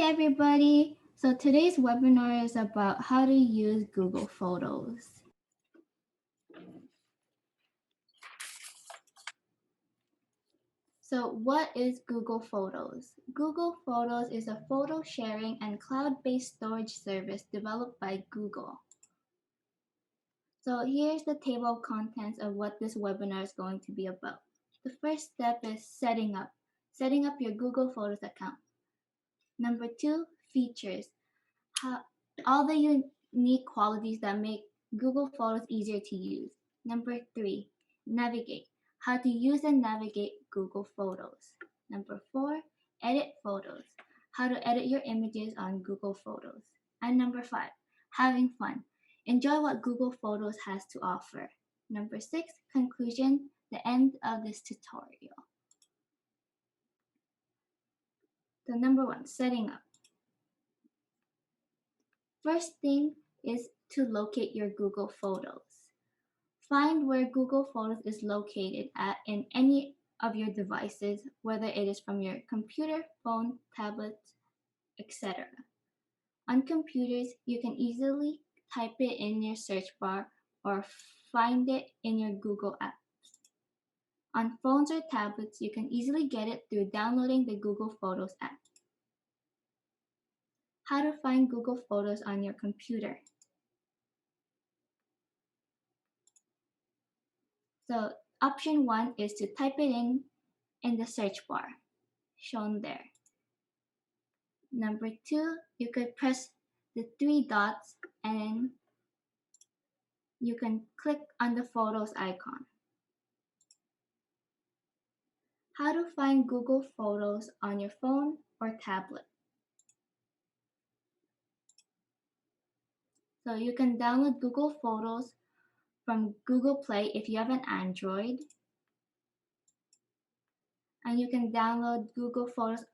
everybody. So today's webinar is about how to use Google Photos. So what is Google Photos? Google Photos is a photo sharing and cloud-based storage service developed by Google. So here's the table of contents of what this webinar is going to be about. The first step is setting up your Google Photos account. Number 2, features. All the unique qualities that make Google Photos easier to use. Number 3, navigate. How to use and navigate Google Photos. Number 4, edit photos. How to edit your images on Google Photos. And number 5, having fun. Enjoy what Google Photos has to offer. Number 6, conclusion, the end of this tutorial. So number 1, setting up. First thing is to locate your Google Photos. Find where Google Photos is located at in any of your devices, whether it is from your computer, phone, tablet, etc. On computers, you can easily type it in your search bar or find it in your Google apps. On phones or tablets, you can easily get it through downloading the Google Photos app. How to find Google Photos on your computer. So option 1 is to type it in the search bar, shown there. Number 2, you could press the 3 dots and you can click on the Photos icon. How to find Google Photos on your phone or tablet. So you can download Google Photos from Google Play if you have an Android. And you can download Google Photos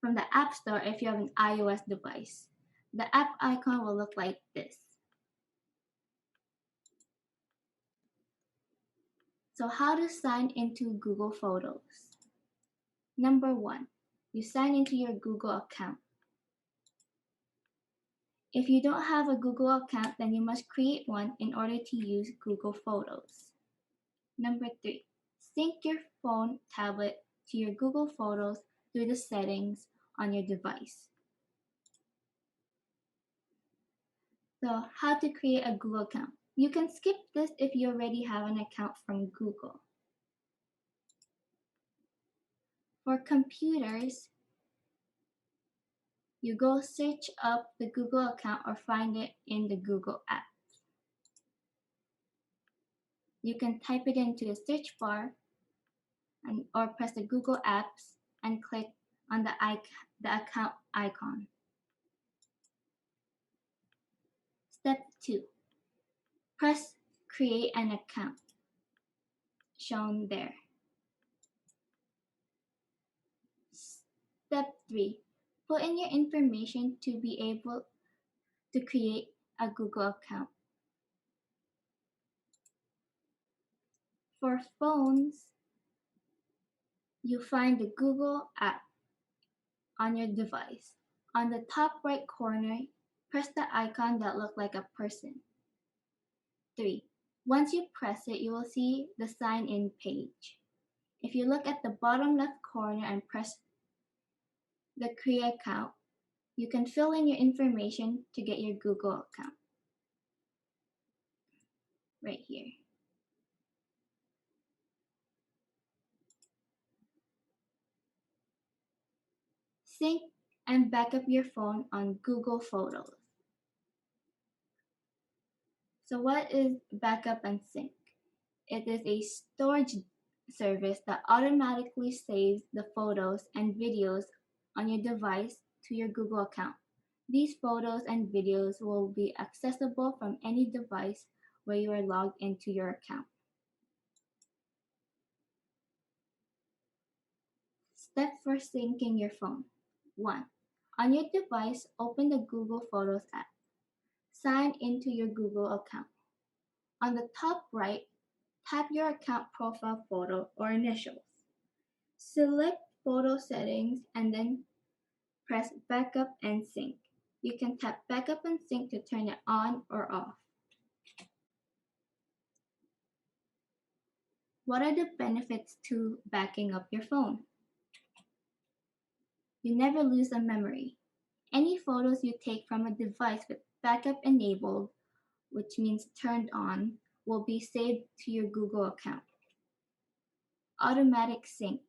from the App Store if you have an iOS device. The app icon will look like this. So how to sign into Google Photos? Number 1, you sign into your Google account. If you don't have a Google account, then you must create one in order to use Google Photos. Number 3, sync your phone, tablet to your Google Photos through the settings on your device. So how to create a Google account? You can skip this if you already have an account from Google. For computers, you go search up the Google account or find it in the Google app. You can type it into the search bar or press the Google Apps and click on the account icon. Step 2, press create an account, shown there. Step 3, put in your information to be able to create a Google account. For phones, you find the Google app on your device. On the top right corner, press the icon that looks like a person. 3, once you press it, you will see the sign in page. If you look at the bottom left corner and press the create account, you can fill in your information to get your Google account. Right here. Sync and back up your phone on Google Photos. So what is backup and sync? It is a storage service that automatically saves the photos and videos on your device to your Google account. These photos and videos will be accessible from any device where you are logged into your account. Step for syncing your phone. 1. On your device, open the Google Photos app. Sign into your Google account. On the top right, tap your account profile photo or initials. Select photo settings and then Press Backup and Sync. You can tap Backup and Sync to turn it on or off. What are the benefits to backing up your phone? You never lose a memory. Any photos you take from a device with backup enabled, which means turned on, will be saved to your Google account. Automatic sync.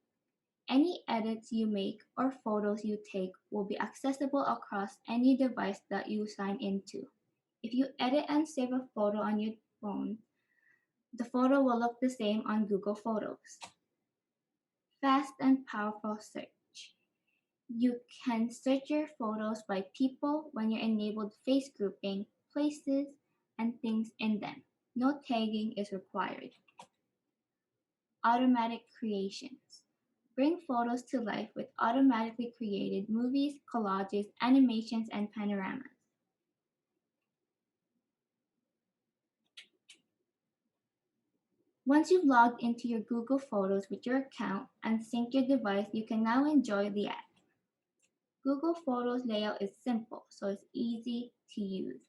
Any edits you make or photos you take will be accessible across any device that you sign into. If you edit and save a photo on your phone, the photo will look the same on Google Photos. Fast and powerful search. You can search your photos by people when you enabled face grouping, places, and things in them. No tagging is required. Automatic creations. Bring photos to life with automatically created movies, collages, animations, and panoramas. Once you've logged into your Google Photos with your account and synced your device, you can now enjoy the app. Google Photos layout is simple, so it's easy to use.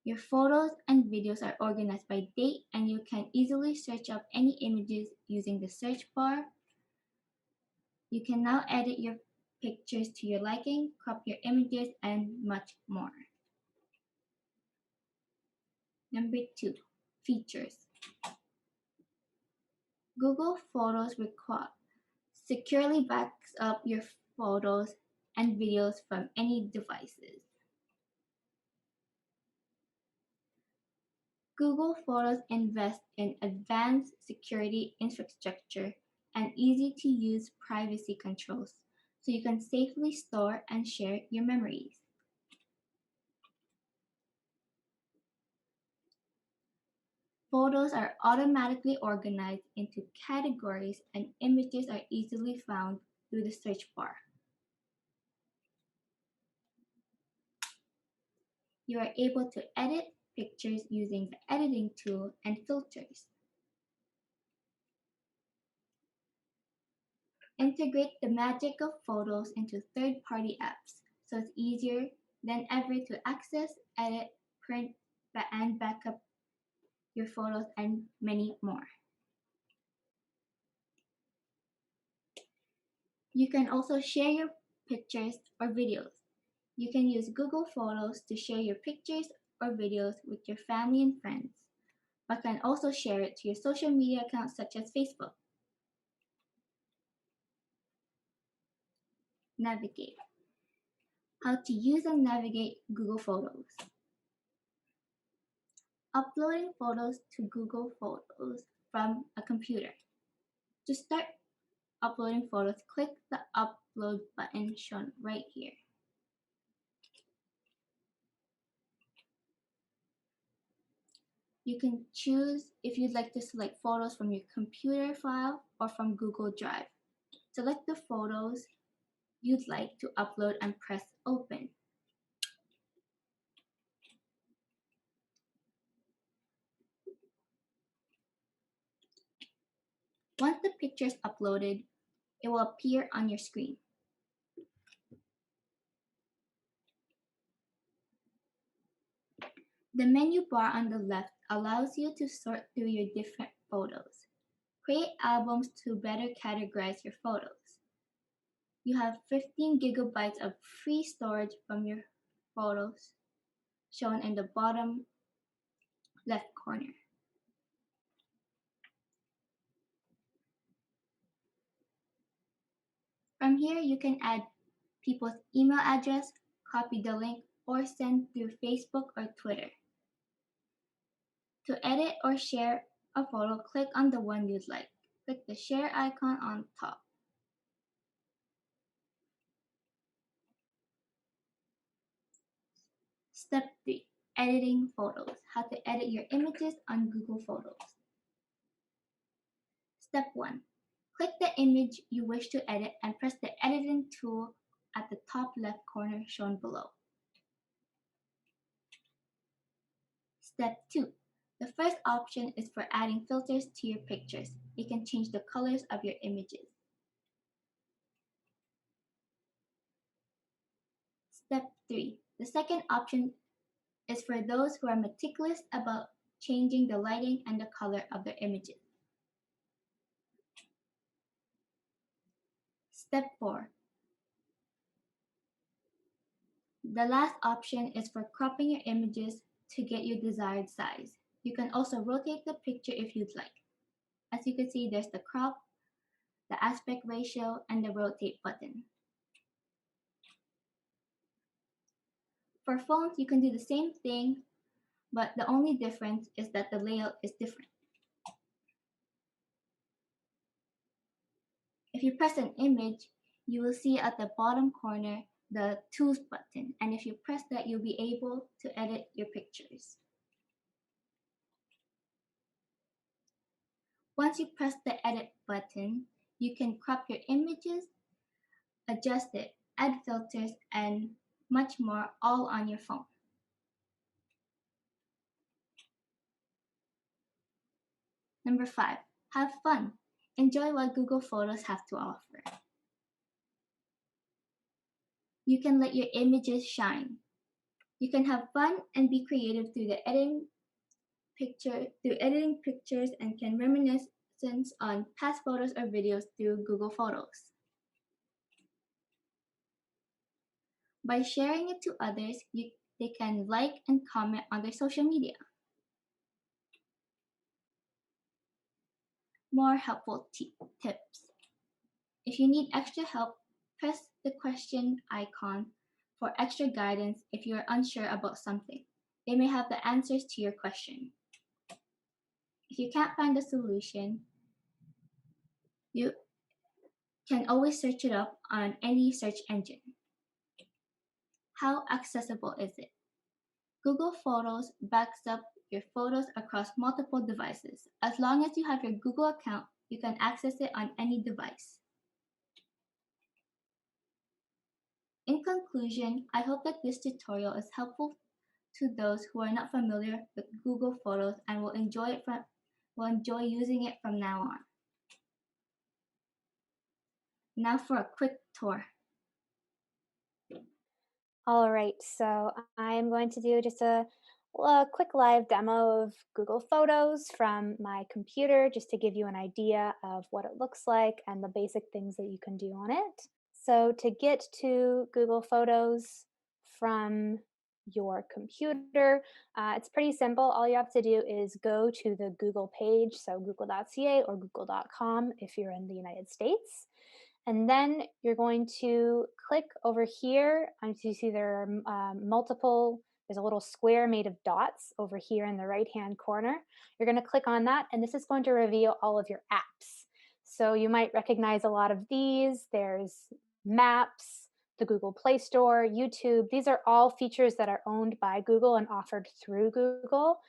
Your photos and videos are organized by date, and you can easily search up any images using the search bar. You can now edit your pictures to your liking, crop your images, and much more. Number 2, features. Google Photos securely backs up your photos and videos from any devices. Google Photos invests in advanced security infrastructure and easy-to-use privacy controls, so you can safely store and share your memories. Photos are automatically organized into categories and images are easily found through the search bar. You are able to edit pictures using the editing tool and filters. Integrate the magic of photos into third-party apps, so it's easier than ever to access, edit, print, and backup your photos, and many more. You can also share your pictures or videos. You can use Google Photos to share your pictures or videos with your family and friends, but can also share it to your social media accounts such as Facebook. Navigate. How to use and navigate Google Photos. Uploading photos to Google Photos from a computer. To start uploading photos, click the upload button shown right here. You can choose if you'd like to select photos from your computer file or from Google Drive. Select the photos you'd like to upload and press open. Once the picture is uploaded, it will appear on your screen. The menu bar on the left allows you to sort through your different photos. Create albums to better categorize your photos. You have 15 gigabytes of free storage from your photos shown in the bottom left corner. From here, you can add people's email address, copy the link, or send through Facebook or Twitter. To edit or share a photo, click on the one you'd like. Click the share icon on top. Step 3. Editing photos. How to edit your images on Google Photos. Step 1. Click the image you wish to edit and press the editing tool at the top left corner shown below. Step 2. The first option is for adding filters to your pictures. You can change the colors of your images. 3. The second option is for those who are meticulous about changing the lighting and the color of their images. Step 4. The last option is for cropping your images to get your desired size. You can also rotate the picture if you'd like. As you can see, there's the crop, the aspect ratio, and the rotate button. For phones, you can do the same thing, but the only difference is that the layout is different. If you press an image, you will see at the bottom corner the Tools button, and if you press that, you'll be able to edit your pictures. Once you press the Edit button, you can crop your images, adjust it, add filters, and much more, all on your phone. Number 5. Have fun. Enjoy what Google Photos have to offer. You can let your images shine. You can have fun and be creative through editing pictures, and can reminisce on past photos or videos through Google Photos. By sharing it to others, they can like and comment on their social media. More helpful tips. If you need extra help, press the question icon for extra guidance if you are unsure about something. They may have the answers to your question. If you can't find a solution, you can always search it up on any search engine. How accessible is it? Google Photos backs up your photos across multiple devices. As long as you have your Google account, you can access it on any device. In conclusion, I hope that this tutorial is helpful to those who are not familiar with Google Photos and will enjoy using it from now on. Now for a quick tour. All right, so I'm going to do just a quick live demo of Google Photos from my computer just to give you an idea of what it looks like and the basic things that you can do on it. So to get to Google Photos from your computer, it's pretty simple. All you have to do is go to the Google page, so google.ca or google.com if you're in the United States. And then you're going to click over here. You see there are there's a little square made of dots over here in the right-hand corner. You're going to click on that, and this is going to reveal all of your apps. So you might recognize a lot of these. There's Maps, the Google Play Store, YouTube. These are all features that are owned by Google and offered through Google.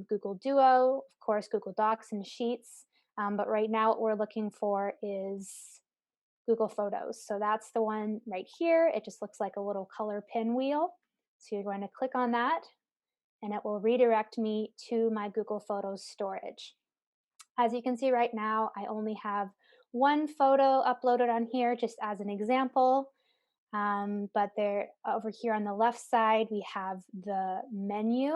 Google Duo, of course, Google Docs and Sheets. But right now what we're looking for is Google Photos. So that's the one right here. It just looks like a little color pinwheel. So you're going to click on that and it will redirect me to my Google Photos storage. As you can see right now, I only have one photo uploaded on here just as an example. But there, over here on the left side, we have the menu.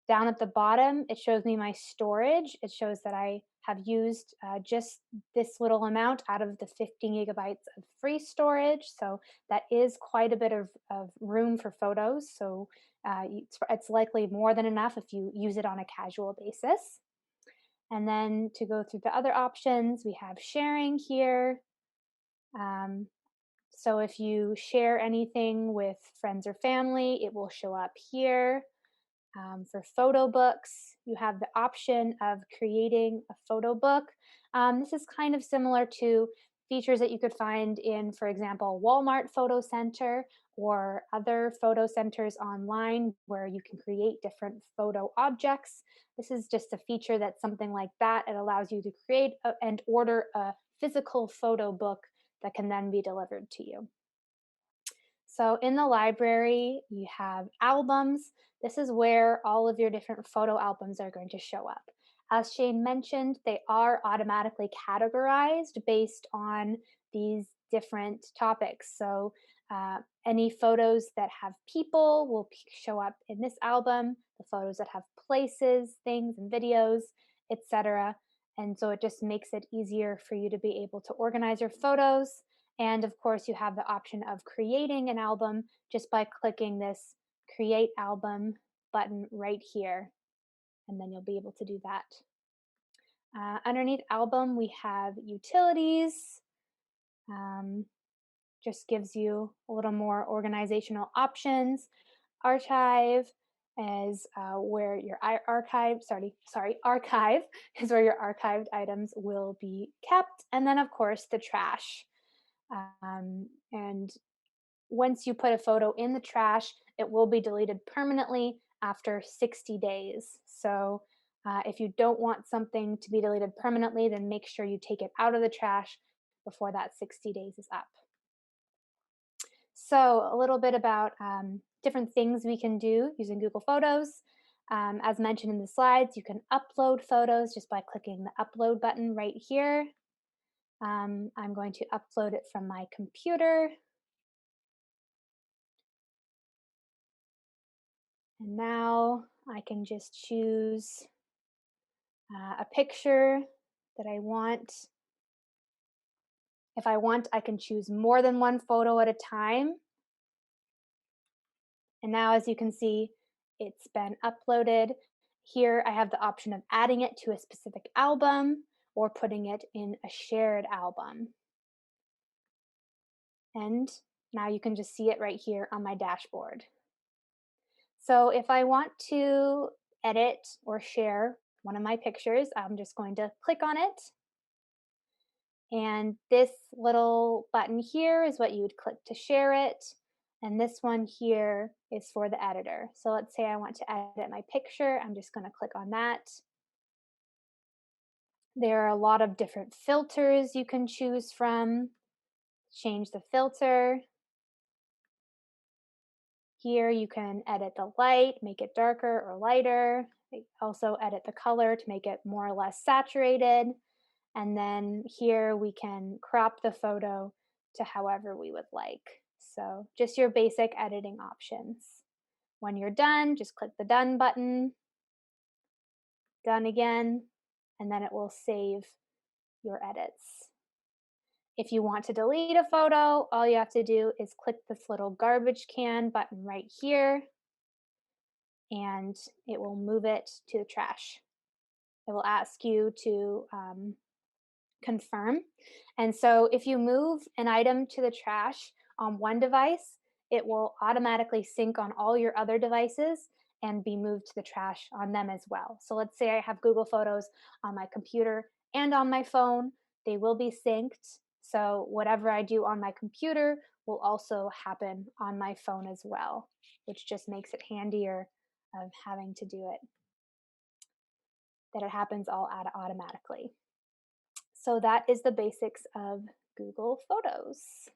Down at the bottom, it shows me my storage. It shows that I have used just this little amount out of the 15 gigabytes of free storage. So that is quite a bit of room for photos. So it's likely more than enough if you use it on a casual basis. And then to go through the other options, we have sharing here. So if you share anything with friends or family, it will show up here. For photo books, you have the option of creating a photo book. This is kind of similar to features that you could find in, for example, Walmart Photo Center or other photo centers online where you can create different photo objects. This is just a feature that's something like that. It allows you to create and order a physical photo book that can then be delivered to you. So in the library, you have albums. This is where all of your different photo albums are going to show up. As Shane mentioned, they are automatically categorized based on these different topics. So Any photos that have people will show up in this album, the photos that have places, things, and videos, etc. And so it just makes it easier for you to be able to organize your photos. And of course, you have the option of creating an album just by clicking this Create Album button right here. And then you'll be able to do that. Underneath Album, we have Utilities. Um, just gives you a little more organizational options. Archive is where your archive, archive is where your archived items will be kept. And then, of course, the trash. And once you put a photo in the trash, it will be deleted permanently after 60 days. So if you don't want something to be deleted permanently, then make sure you take it out of the trash before that 60 days is up. So, a little bit about different things we can do using Google Photos. As mentioned in the slides, you can upload photos just by clicking the upload button right here. I'm going to upload it from my computer. And now I can just choose a picture that I want. If I want, I can choose more than one photo at a time. And now, as you can see, it's been uploaded. Here I have the option of adding it to a specific album or putting it in a shared album. And now you can just see it right here on my dashboard. So if I want to edit or share one of my pictures, I'm just going to click on it. And this little button here is what you would click to share it. And this one here is for the editor. So let's say I want to edit my picture. I'm just going to click on that. There are a lot of different filters you can choose from. Change the filter. Here you can edit the light, make it darker or lighter. Also edit the color to make it more or less saturated. And then here we can crop the photo to however we would like. So just your basic editing options. When you're done, just click the done button, done again, and then it will save your edits. If you want to delete a photo, all you have to do is click this little garbage can button right here, and it will move it to the trash. It will ask you to confirm. And so if you move an item to the trash on one device, it will automatically sync on all your other devices and be moved to the trash on them as well. So let's say I have Google Photos on my computer and on my phone, they will be synced. So whatever I do on my computer will also happen on my phone as well, which just makes it handier of having to do it, that it happens all automatically. So that is the basics of Google Photos.